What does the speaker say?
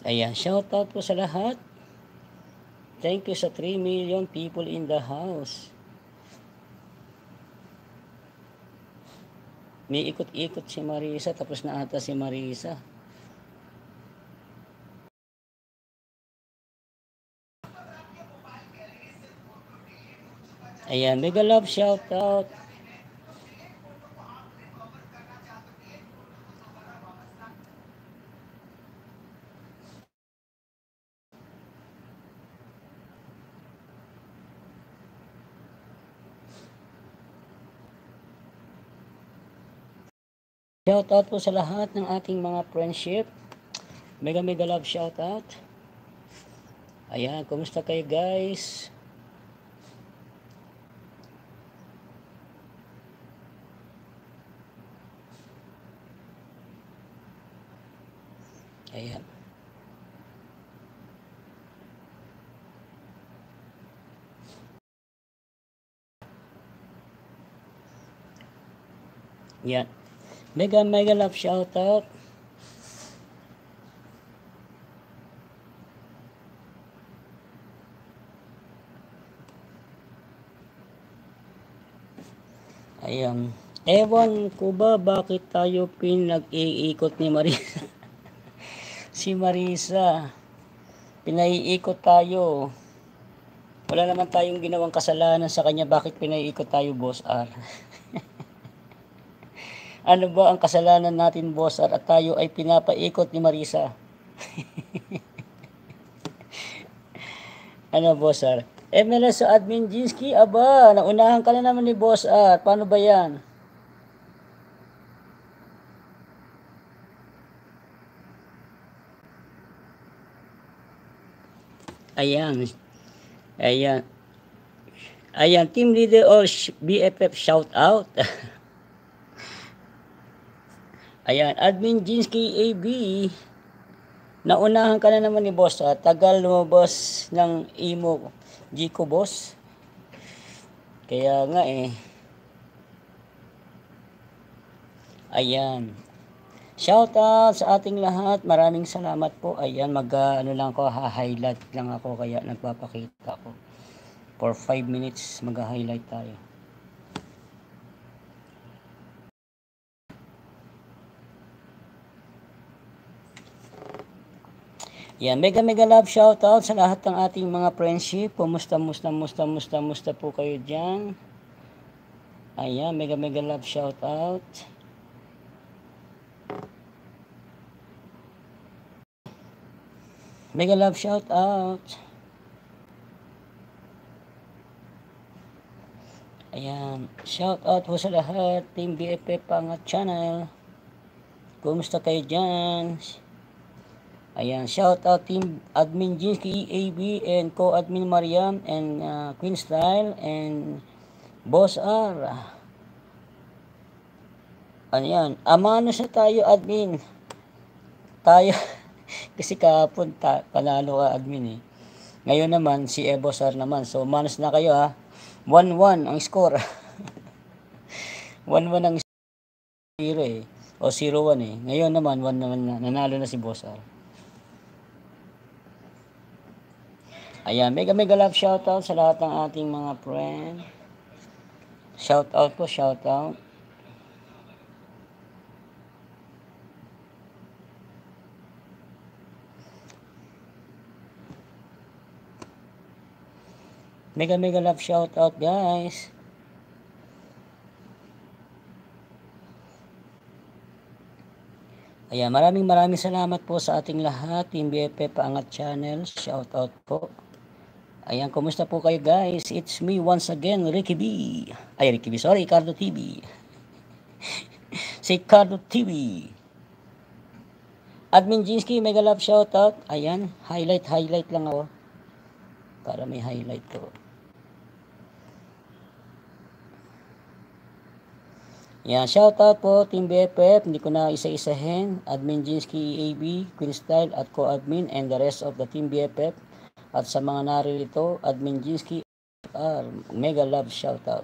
Ayan, shoutout po sa lahat. Thank you sa 3 million people in the house. May ikot-ikot si Marisa, tapos na ata si Marisa. Ayan, mega love shoutout. Shoutout po sa lahat ng ating mga friendship. Mega mega love shoutout. Ayan, kumusta kayo guys? Ayan. Yan. Mega mega love shoutout. Ayan. Ewan ko ba bakit tayo pinag-iikot ni Marisa? Si Marisa. Pinaiikot tayo. Wala naman tayong ginawang kasalanan sa kanya. Bakit pinaiikot tayo, Boss R? Ano ba ang kasalanan natin, Boss R? At tayo ay pinapaikot ni Marisa. Ano, Boss R? MLS sa Admin Jinsky, aba, naunahan ka na naman ni Boss R. Paano ba yan? Ayan. Ayan. Ayan, team leader or BFF shout out. Ayan, Admin Jinsky AB. Naunahan ka na naman ni Boss R. Tagal lumabas ng imo Gco Boss. Kaya nga eh. Ayan. Shout out sa ating lahat. Maraming salamat po. Ayan, ano lang ko, ha-highlight lang ako kaya nagpapakita ko. For 5 minutes mag-highlight tayo. Yan, mega mega love shout out sa lahat ng ating mga friendship. Musta po kayo diyan? Ayan, mega mega love shout out. Mega love shout out. Ayan, shout out po sa lahat, Team BFF Pangat Channel. Kumusta kayo dyan? Ayan, shout out Team Admin Jinsky EAB and Co-Admin Mariam and Queen Style and Boss R. Ayan, amano sa tayo admin. Tayo, kasi kahapon panalo ka admin eh. Ngayon naman, si Boss R naman. So, manos na kayo ha. 1-1 ang score. 1-1 ang 0 eh. O 0-1 eh. Ngayon naman, 1 naman na. Nanalo na si Boss R. Ayan, mega mega love shoutout sa lahat ng ating mga friend. Shoutout po, shoutout. Mega mega love shoutout guys. Ayan, maraming salamat po sa ating lahat. Team BFF Pangat Channel, shoutout po. Ayan, kumusta po kayo guys? It's me once again, Ricky B. Ay, Ricky B, sorry, Cardo TV. Si Cardo TV. Admin Jinsky, mega love shoutout. Ayan, highlight lang ako. Para may highlight ko. Yan, shoutout po Team BFF, hindi ko na isa-isahin, Admin Jinsky AB, Queen Style at co-admin and the rest of the Team BFF. At sa mga naririto, Admin Jinsky R, mega love shoutout.